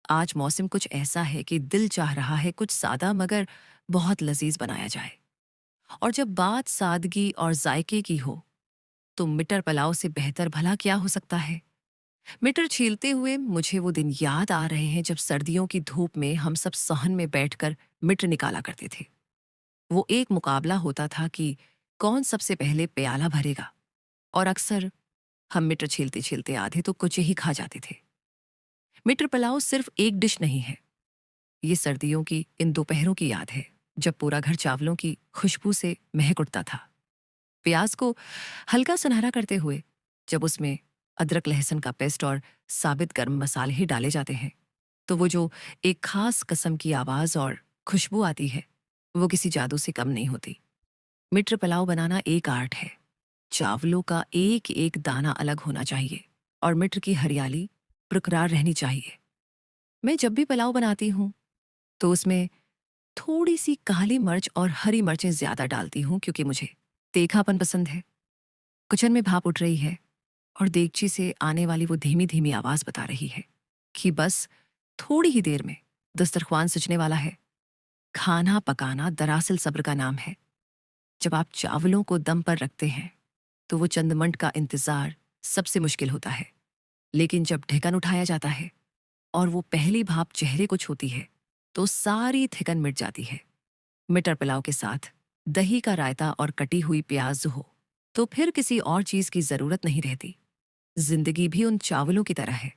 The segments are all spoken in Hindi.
आज मौसम कुछ ऐसा है कि दिल चाह रहा है कुछ सादा मगर बहुत लजीज बनाया जाए। और जब बात सादगी और जायके की हो तो मटर पुलाव से बेहतर भला क्या हो सकता है। मटर छीलते हुए मुझे वो दिन याद आ रहे हैं जब सर्दियों की धूप में हम सब सहन में बैठकर मटर निकाला करते थे। वो एक मुकाबला होता था कि कौन सबसे पहले प्याला भरेगा। और अक्सर हम मटर छीलते छीलते आधे तो कुछ ही खा जाते थे। मटर पुलाव सिर्फ एक डिश नहीं है, ये सर्दियों की इन दोपहरों की याद है जब पूरा घर चावलों की खुशबू से महक उठता था। प्याज को हल्का सुनहरा करते हुए जब उसमें अदरक लहसुन का पेस्ट और साबित गर्म मसाले ही डाले जाते हैं तो वो जो एक खास किस्म की आवाज और खुशबू आती है वो किसी जादू से कम नहीं होती। मटर पुलाव बनाना एक आर्ट है। चावलों का एक एक दाना अलग होना चाहिए और मटर की हरियाली बरकरार रहनी चाहिए। मैं जब भी पुलाव बनाती हूँ तो उसमें थोड़ी सी काली मिर्च और हरी मिर्चें ज्यादा डालती हूँ क्योंकि मुझे तीखापन पसंद है। किचन में भाप उठ रही है और देगची से आने वाली वो धीमी धीमी आवाज बता रही है कि बस थोड़ी ही देर में दस्तरख्वान सजने वाला है। खाना पकाना दरअसल सब्र का नाम है। जब आप चावलों को दम पर रखते हैं तो वो चंद मिनट का इंतजार सबसे मुश्किल होता है, लेकिन जब ढक्कन उठाया जाता है और वो पहली भाप चेहरे को छूती है तो सारी थिकन मिट जाती है। मटर पुलाव के साथ दही का रायता और कटी हुई प्याज हो तो फिर किसी और चीज की जरूरत नहीं रहती। जिंदगी भी उन चावलों की तरह है।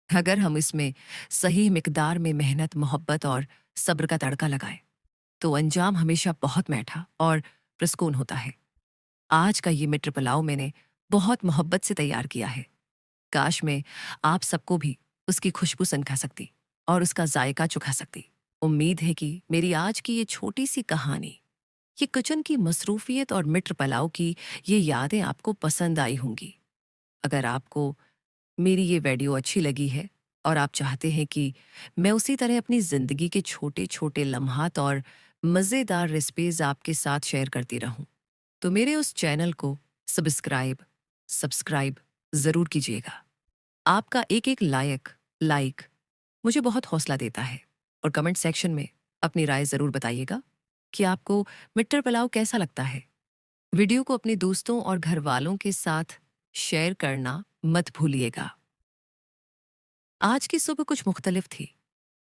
अगर हम इसमें सही मिकदार में मेहनत मोहब्बत और सब्र का तड़का लगाएं तो अंजाम हमेशा बहुत मीठा और प्रसकून होता है। आज का ये मटर पुलाव मैंने बहुत मोहब्बत से तैयार किया है। काश मैं आप सबको भी उसकी खुशबू संखा सकती और उसका जायका चुखा सकती। उम्मीद है कि मेरी आज की ये छोटी सी कहानी, ये किचन की मसरूफियत और मटर पुलाव की ये यादें आपको पसंद आई होंगी। अगर आपको मेरी ये वीडियो अच्छी लगी है और आप चाहते हैं कि मैं उसी तरह अपनी ज़िंदगी के छोटे छोटे लम्हात और मज़ेदार रेसिपीज़ आपके साथ शेयर करती रहूं, तो मेरे उस चैनल को सब्सक्राइब सब्सक्राइब ज़रूर कीजिएगा। आपका एक एक लाइक मुझे बहुत हौसला देता है। और कमेंट सेक्शन में अपनी राय ज़रूर बताइएगा कि आपको मटर पुलाव कैसा लगता है। वीडियो को अपने दोस्तों और घर वालों के साथ शेयर करना मत भूलिएगा। आज की सुबह कुछ मुख्तलिफ थी।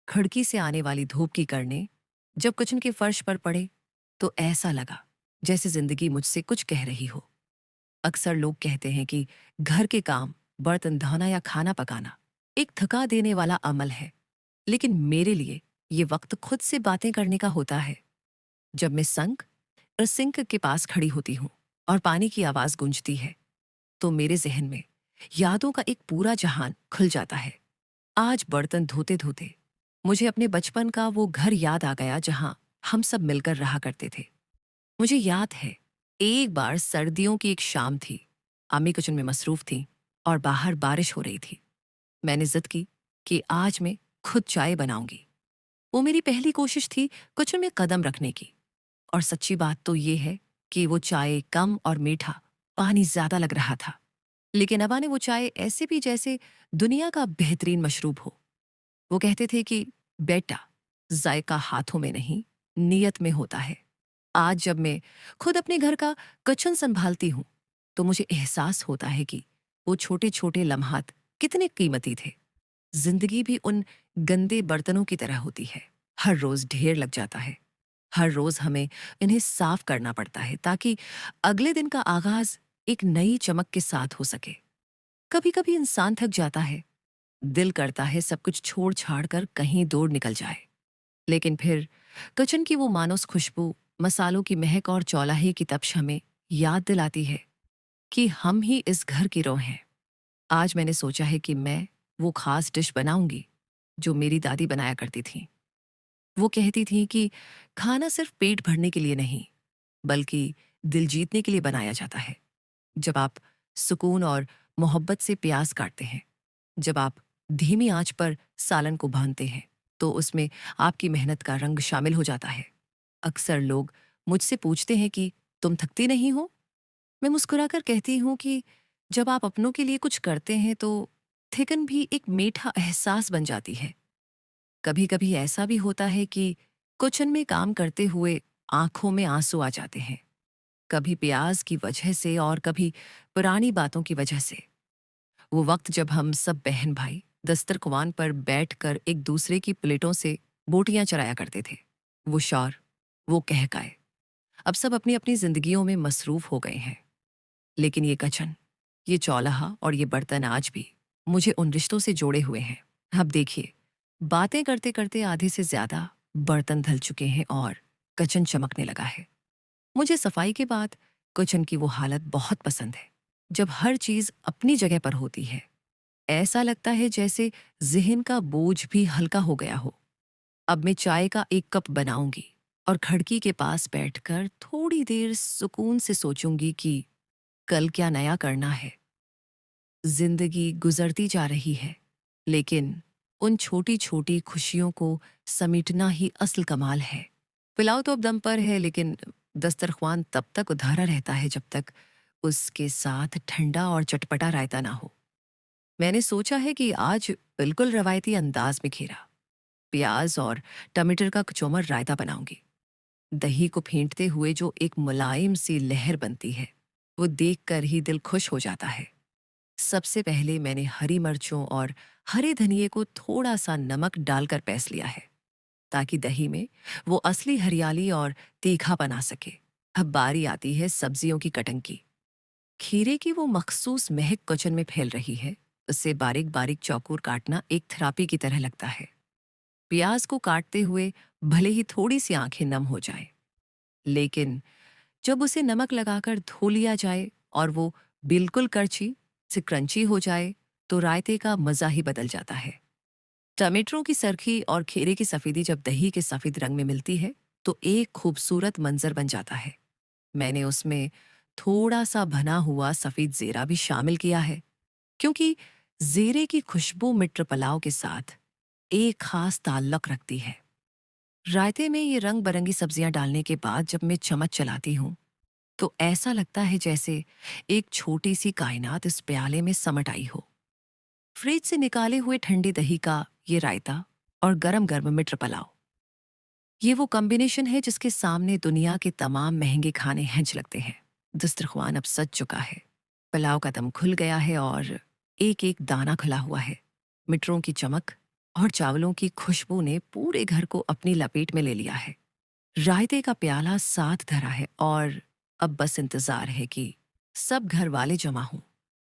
खिड़की से आने वाली धूप की किरणें जब किचन के फर्श पर पड़े तो ऐसा लगा जैसे जिंदगी मुझसे कुछ कह रही हो। अक्सर लोग कहते हैं कि घर के काम, बर्तन धोना या खाना पकाना एक थका देने वाला अमल है, लेकिन मेरे लिए ये वक्त खुद से बातें करने का होता है। जब मैं सिंक के पास खड़ी होती हूँ और पानी की आवाज गूंजती है तो मेरे जहन में यादों का एक पूरा जहान खुल जाता है। आज बर्तन धोते धोते मुझे अपने बचपन का वो घर याद आ गया जहां हम सब मिलकर रहा करते थे। मुझे याद है, एक बार सर्दियों की एक शाम थी। अम्मी किचन में मसरूफ थी और बाहर बारिश हो रही थी। मैंने जिद की कि आज मैं खुद चाय बनाऊंगी। वो मेरी पहली कोशिश थी किचन में कदम रखने की। और सच्ची बात तो ये है कि वो चाय कम और मीठा, पानी ज्यादा लग रहा था। लेकिन अबा ने वो चाय ऐसे पी जैसे दुनिया का बेहतरीन मशरूब हो। वो कहते थे कि बेटा, जायका हाथों में नहीं, नियत में होता है। आज जब मैं खुद अपने घर का किचन संभालती हूँ तो मुझे एहसास होता है कि वो छोटे छोटे लम्हात कितने कीमती थे। जिंदगी भी उन गंदे बर्तनों की तरह होती है। हर रोज ढेर लग जाता है। हर रोज हमें इन्हें साफ करना पड़ता है ताकि अगले दिन का आगाज एक नई चमक के साथ हो सके। कभी कभी इंसान थक जाता है, दिल करता है सब कुछ छोड़ छाड़ कर कहीं दूर निकल जाए। लेकिन फिर किचन की वो मानोस खुशबू, मसालों की महक और चौलाहे की तपश हमें याद दिलाती है कि हम ही इस घर की रूह हैं। आज मैंने सोचा है कि मैं वो खास डिश बनाऊंगी जो मेरी दादी बनाया करती थी। वो कहती थी कि खाना सिर्फ पेट भरने के लिए नहीं, बल्कि दिल जीतने के लिए बनाया जाता है। जब आप सुकून और मोहब्बत से प्याज काटते हैं, जब आप धीमी आंच पर सालन को भानते हैं, तो उसमें आपकी मेहनत का रंग शामिल हो जाता है। अक्सर लोग मुझसे पूछते हैं कि तुम थकती नहीं हो। मैं मुस्कुराकर कहती हूँ कि जब आप अपनों के लिए कुछ करते हैं तो थिकन भी एक मीठा एहसास बन जाती है। कभी कभी ऐसा भी होता है कि किचन में काम करते हुए आंखों में आंसू आ जाते हैं, कभी प्याज की वजह से और कभी पुरानी बातों की वजह से। वो वक्त जब हम सब बहन भाई दस्तरख्वान पर बैठकर एक दूसरे की प्लेटों से बोटियां चराया करते थे। वो शौर, वो कहकाए, अब सब अपनी अपनी जिंदगियों में मसरूफ हो गए हैं। लेकिन ये कचन, ये चौलाहा और ये बर्तन आज भी मुझे उन रिश्तों से जोड़े हुए हैं। अब देखिए, बातें करते करते आधे से ज्यादा बर्तन धल चुके हैं और कचन चमकने लगा है। मुझे सफाई के बाद किचन की वो हालत बहुत पसंद है, जब हर चीज अपनी जगह पर होती है। ऐसा लगता है जैसे जिहन का बोझ भी हल्का हो गया हो। अब मैं चाय का एक कप बनाऊंगी और खिड़की के पास बैठकर थोड़ी देर सुकून से सोचूंगी कि कल क्या नया करना है। जिंदगी गुजरती जा रही है, लेकिन उन छोटी छोटी खुशियों को समेटना ही असल कमाल है। पुलाव तो अब दम पर है, लेकिन दस्तरख्वान तब तक उधारा रहता है जब तक उसके साथ ठंडा और चटपटा रायता ना हो। मैंने सोचा है कि आज बिल्कुल रवायती अंदाज में खीरा, प्याज और टमाटर का कचौमर रायता बनाऊंगी। दही को फेंटते हुए जो एक मुलायम सी लहर बनती है, वो देखकर ही दिल खुश हो जाता है। सबसे पहले मैंने हरी मिर्चों और हरे धनिये को थोड़ा सा नमक डालकर पैस लिया है, ताकि दही में वो असली हरियाली और तीखापन आ सके। अब बारी आती है सब्जियों की कटंग की। खीरे की वो मखसूस महक किचन में फैल रही है। उससे बारीक बारीक चौकोर काटना एक थेरापी की तरह लगता है। प्याज को काटते हुए भले ही थोड़ी सी आंखें नम हो जाए, लेकिन जब उसे नमक लगाकर धो लिया जाए और वो बिल्कुल करची से क्रंची हो जाए, तो रायते का मजा ही बदल जाता है। टमाटरों की सरखी और खीरे की सफेदी जब दही के सफेद रंग में मिलती है, तो एक खूबसूरत मंजर बन जाता है। मैंने उसमें थोड़ा सा भना हुआ सफेद जीरा भी शामिल किया है, क्योंकि जीरे की खुशबू मटर पुलाव के साथ एक खास ताल्लुक रखती है। रायते में ये रंग बरंगी सब्जियां डालने के बाद जब मैं चम्मच चलाती हूँ, तो ऐसा लगता है जैसे एक छोटी सी कायनात इस प्याले में समट आई हो। फ्रिज से निकाले हुए ठंडे दही का ये रायता और गरम गरम मटर पुलाव, ये वो कॉम्बिनेशन है जिसके सामने दुनिया के तमाम महंगे खाने हिंज लगते हैं। दस्तरख्वान अब सज चुका है, पुलाव का दम खुल गया है और एक एक दाना खुला हुआ है। मटरों की चमक और चावलों की खुशबू ने पूरे घर को अपनी लपेट में ले लिया है। रायते का प्याला साथ धरा है और अब बस इंतजार है कि सब घर वाले जमा हों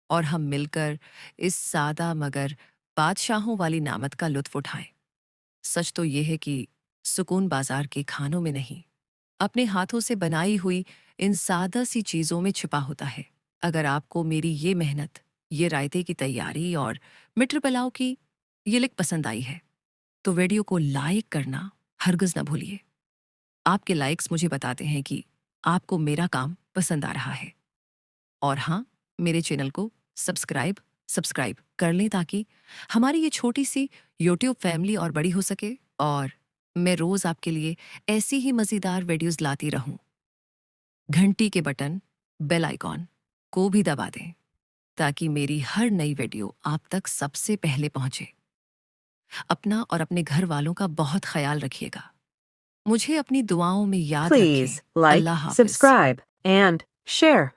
और हम मिलकर इस सादा मगर बादशाहों वाली नामत का लुत्फ उठाएं। सच तो ये है कि सुकून बाजार के खानों में नहीं, अपने हाथों से बनाई हुई इन सादा सी चीजों में छिपा होता है। अगर आपको मेरी ये मेहनत, ये रायते की तैयारी और मटर पुलाव की ये लिक पसंद आई है, तो वीडियो को लाइक करना हरगिज ना भूलिए। आपके लाइक्स मुझे बताते हैं कि आपको मेरा काम पसंद आ रहा है। और हाँ, मेरे चैनल को सब्सक्राइब सब्सक्राइब कर लें, ताकि हमारी ये छोटी सी यूट्यूब फैमिली और बड़ी हो सके और मैं रोज आपके लिए ऐसी ही मजेदार वीडियोस लाती रहूं। घंटी के बटन, बेल आइकॉन को भी दबा दें, ताकि मेरी हर नई वीडियो आप तक सबसे पहले पहुंचे। अपना और अपने घर वालों का बहुत ख्याल रखिएगा। मुझे अपनी दुआओं में याद रखें। Please like, Allah Hafiz. subscribe, and share.